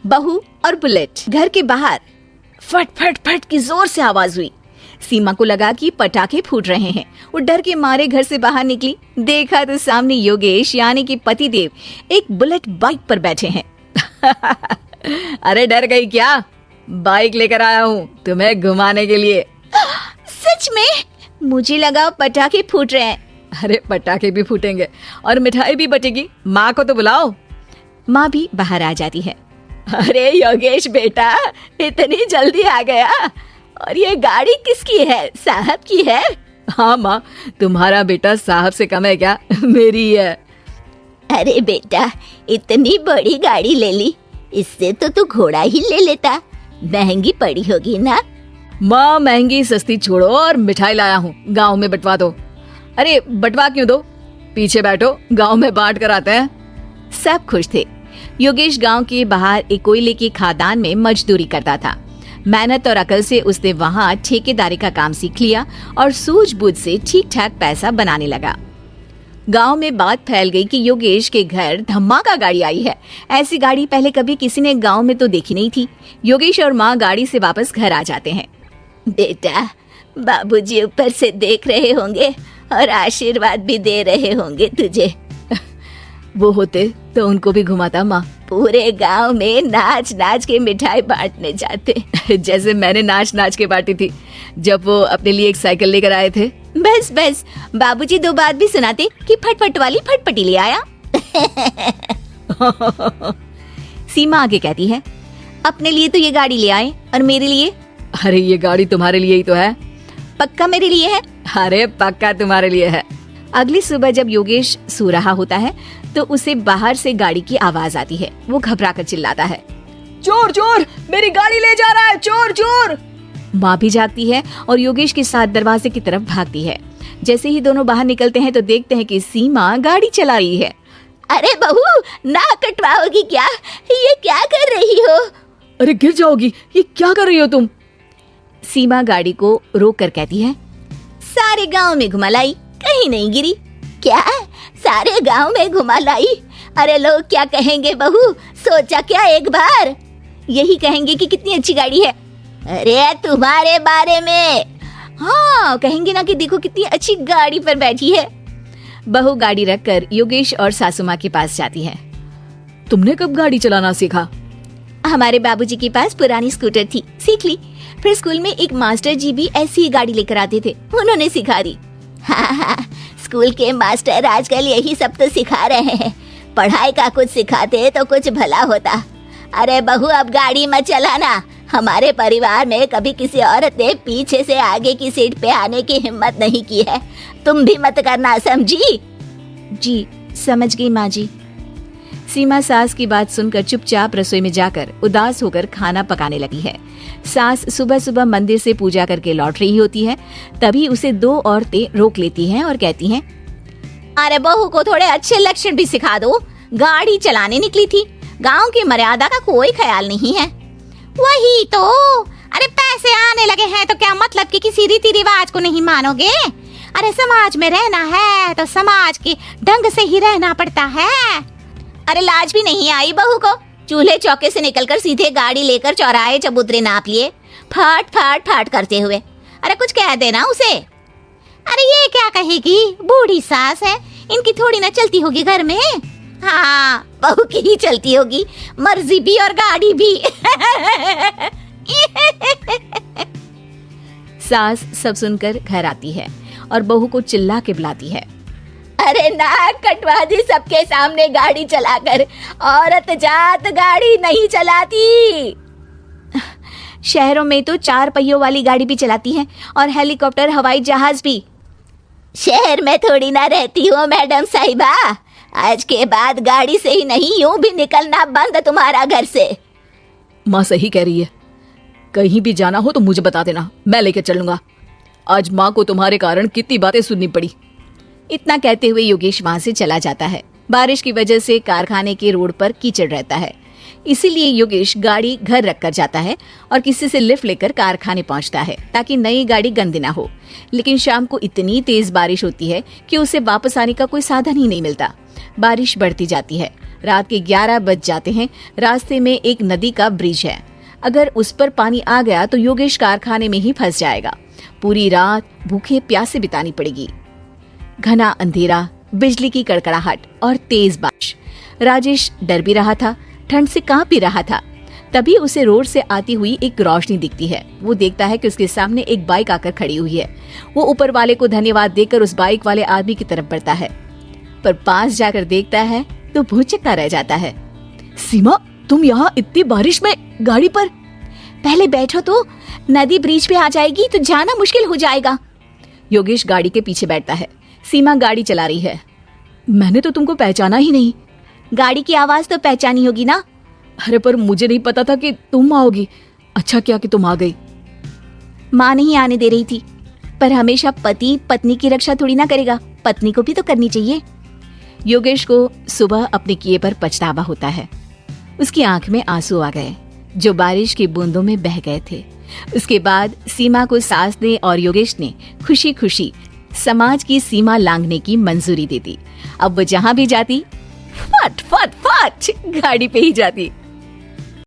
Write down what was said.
बहू और बुलेट। घर के बाहर फट फट फट की जोर से आवाज हुई। सीमा को लगा कि पटाखे फूट रहे हैं। वो डर के मारे घर से बाहर निकली। देखा तो सामने योगेश यानी कि पतिदेव एक बुलेट बाइक पर बैठे हैं। अरे डर गई क्या? बाइक लेकर आया हूँ तुम्हें घुमाने के लिए। सच में? मुझे लगा पटाखे फूट रहे हैं। अरे पटाखे भी फूटेंगे और मिठाई भी बटेगी। माँ को तो बुलाओ। माँ भी बाहर आ जाती है। अरे योगेश बेटा, इतनी जल्दी आ गया? और ये गाड़ी किसकी है? साहब की है? हाँ माँ, तुम्हारा बेटा साहब से कम है क्या? मेरी है। अरे बेटा, इतनी बड़ी गाड़ी ले ली, इससे तो तू घोड़ा ही ले लेता। महंगी पड़ी होगी ना? माँ महंगी सस्ती छोड़ो और मिठाई लाया हूँ, गांव में बंटवा दो। अरे बंटवा क्यों दो? पीछे बैठो, गांव में बांट कर आते हैं। सब खुश थे। योगेश गांव के बाहर एक कोयले की खदान में मजदूरी करता था। मेहनत और अकल से उसने वहां ठेकेदारी का काम सीख लिया और सूझबूझ से ठीक ठाक पैसा बनाने लगा। गांव में बात फैल गई कि योगेश के घर धमाका गाड़ी आई है। ऐसी गाड़ी पहले कभी किसी ने गांव में तो देखी नहीं थी। योगेश और माँ गाड़ी से वापस घर आ जाते हैं। बेटा, बाबूजी ऊपर से देख रहे होंगे और आशीर्वाद भी दे रहे होंगे तुझे। वो होते तो उनको भी घुमाता माँ। पूरे गांव में नाच नाच के मिठाई बांटने जाते। जैसे मैंने नाच नाच के बांटी थी जब वो अपने लिए एक साइकिल लेकर आए थे। बस बस, बाबूजी दो बात भी सुनाते कि फटफट वाली फटपटी ले आया। सीमा आगे कहती है, अपने लिए तो ये गाड़ी ले आए और मेरे लिए? अरे ये गाड़ी तुम्हारे लिए ही तो है। पक्का मेरे लिए है? अरे पक्का तुम्हारे लिए है। अगली सुबह जब योगेश सो रहा होता है तो उसे बाहर से गाड़ी की आवाज आती है। वो घबराकर चिल्लाता है, चोर चोर, मेरी गाड़ी ले जा रहा है, चोर चोर। माँ भी जागती है और योगेश के साथ दरवाजे की तरफ भागती है। जैसे ही दोनों बाहर निकलते हैं तो देखते हैं कि सीमा गाड़ी चला रही है। अरे बहू, ना कटवाओगी क्या? ये क्या कर रही हो? अरे गिर जाओगी, ये क्या कर रही हो तुम? सीमा गाड़ी को रोक कर कहती है, सारे गांव में घुमा लाई, कहीं नहीं गिरी। क्या? सारे गांव में घुमा लाई? अरे लोग क्या कहेंगे बहू? सोचा क्या एक बार? यही कहेंगे कि कितनी अच्छी गाड़ी है। अरे तुम्हारे बारे में। हाँ, कहेंगे ना कि देखो कितनी अच्छी गाड़ी पर बैठी है। बहू गाड़ी रखकर योगेश और सासू माँ के पास जाती है। तुमने कब गाड़ी चलाना सीखा? हमारे बाबूजी के पास पुरानी स्कूटर थी, सीख ली। फिर स्कूल में एक मास्टर जी भी ऐसी ही गाड़ी लेकर आते थे, उन्होंने सिखा दी। हाँ, स्कूल के मास्टर आजकल यही सब तो सिखा रहे हैं। पढ़ाई का कुछ सिखाते तो कुछ भला होता। अरे बहू, अब गाड़ी मत चलाना। हमारे परिवार में कभी किसी औरत ने पीछे से आगे की सीट पे आने की हिम्मत नहीं की है। तुम भी मत करना, समझी? जी समझ गई माँ जी। सीमा सास की बात सुनकर चुपचाप रसोई में जाकर उदास होकर खाना पकाने लगी है। सास सुबह सुबह मंदिर से पूजा करके लौट रही होती है। तभी उसे दो औरतें रोक लेती हैं और कहती हैं, अरे बहू को थोड़े अच्छे लक्षण भी सिखा दो। गाड़ी चलाने निकली थी, गांव की मर्यादा का कोई ख्याल नहीं है। वही तो। अरे पैसे आने लगे हैं तो क्या मतलब कि किसी रीति रिवाज को नहीं मानोगे? अरे समाज में रहना है तो समाज के ढंग से ही रहना पड़ता है। अरे लाज भी नहीं आई बहू को? चूल्हे चौके से निकलकर सीधे गाड़ी लेकर चौराहे चबूतरे नाप लिए, फाट फाट फाट करते हुए। अरे कुछ कह देना उसे। अरे ये क्या कहेगी, बूढ़ी सास है, इनकी थोड़ी ना चलती होगी घर में। हाँ, बहू की ही चलती होगी, मर्जी भी और गाड़ी भी। सास सब सुनकर घर आती है और बहू को चिल्ला के बुलाती है, अरे नाक कटवा दी सबके सामने गाड़ी चलाकर। औरत जात गाड़ी नहीं चलाती। शहरों में तो 4 पहियों वाली गाड़ी भी चलाती है और हेलीकॉप्टर, हवाई जहाज भी। शहर में थोड़ी ना रहती हो मैडम साहिबा। आज के बाद गाड़ी से ही नहीं, यूं भी निकलना बंद तुम्हारा घर से। माँ सही कह रही है, कहीं भी जाना हो तो मुझे बता देना, मैं लेकर चलूंगा। आज माँ को तुम्हारे कारण कितनी बातें सुननी पड़ी। इतना कहते हुए योगेश वहां से चला जाता है। बारिश की वजह से कारखाने के रोड पर कीचड़ रहता है, इसीलिए योगेश गाड़ी घर रखकर जाता है और किसी से लिफ्ट लेकर कारखाने पहुंचता है ताकि नई गाड़ी गंदी ना हो। लेकिन शाम को इतनी तेज बारिश होती है कि उसे वापस आने का कोई साधन ही नहीं मिलता। बारिश बढ़ती जाती है। रात के 11 बज जाते हैं। रास्ते में एक नदी का ब्रिज है। अगर उस पर पानी आ गया तो योगेश कारखाने में ही फंस जाएगा। पूरी रात भूखे प्यासे बितानी पड़ेगी। घना अंधेरा, बिजली की कड़कड़ाहट और तेज बारिश। राजेश डर भी रहा था, ठंड से कांप भी रहा था। तभी उसे रोड से आती हुई एक रोशनी दिखती है। वो देखता है कि उसके सामने एक बाइक आकर खड़ी हुई है। वो ऊपर वाले को धन्यवाद देकर उस बाइक वाले आदमी की तरफ बढ़ता है, पर पास जाकर देखता है तो भौचक्का रह जाता है। सीमा, तुम यहाँ इतनी बारिश में गाड़ी पर? पहले बैठो तो, नदी ब्रिज पे आ जाएगी तो जाना मुश्किल हो जाएगा। योगेश गाड़ी के पीछे बैठता है। सीमा गाड़ी चला रही है। मैंने तो तुमको पहचाना ही नहीं। गाड़ी की आवाज तो पहचानी होगी ना? अरे पर मुझे नहीं पता था कि तुम आओगी। अच्छा किया कि तुम आ गई। माँ नहीं आने दे रही थी, पर हमेशा पति पत्नी की रक्षा थोड़ी ना करेगा, पत्नी को भी तो करनी चाहिए। योगेश को सुबह अपने किए पर पछतावा होता है। उसकी आंख में आंसू आ गए जो बारिश की बूंदों में बह गए थे। उसके बाद सीमा को सास ने और योगेश ने खुशी खुशी समाज की सीमा लांघने की मंजूरी दे दी। अब वो जहां भी जाती फट फट फट गाड़ी पे ही जाती।